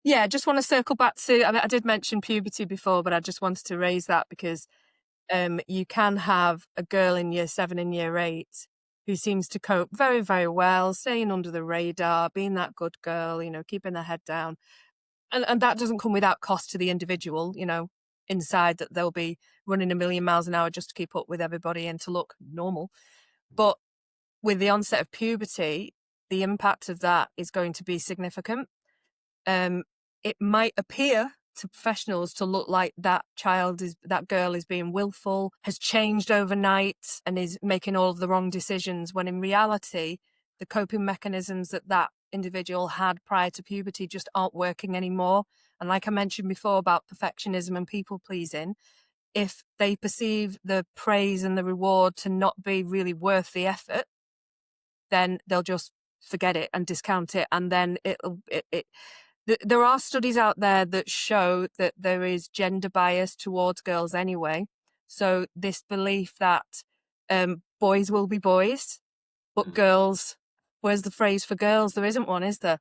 Yeah, I just want to circle back to, I did mention puberty before, but I just wanted to raise that because you can have a girl in year 7 and year 8 who seems to cope very, very well, staying under the radar, being that good girl, keeping their head down. And that doesn't come without cost to the individual, inside that they'll be running a million miles an hour just to keep up with everybody and to look normal. But with the onset of puberty, the impact of that is going to be significant. It might appear to professionals to look like that girl is being willful, has changed overnight and is making all of the wrong decisions, when in reality, the coping mechanisms that individual had prior to puberty just aren't working anymore. And like I mentioned before about perfectionism and people pleasing, if they perceive the praise and the reward to not be really worth the effort, then they'll just forget it and discount it. And then there are studies out there that show that there is gender bias towards girls anyway. So this belief that boys will be boys, but girls, where's the phrase for girls? There isn't one, is there?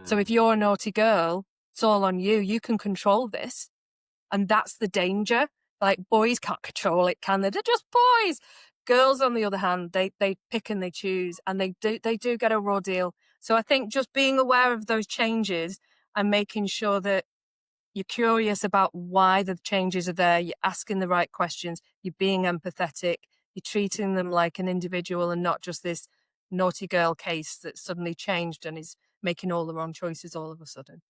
So if you're a naughty girl, it's all on you. You can control this. And that's the danger. Like, boys can't control it, can they? They're just boys. Girls, on the other hand, they pick and they choose, and they do get a raw deal. So I think just being aware of those changes and making sure that you're curious about why the changes are there, you're asking the right questions, you're being empathetic, you're treating them like an individual and not just this naughty girl case that suddenly changed and is making all the wrong choices all of a sudden.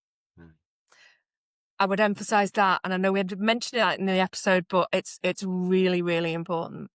I would emphasize that. And I know we had mentioned it in the episode, but it's really, really important.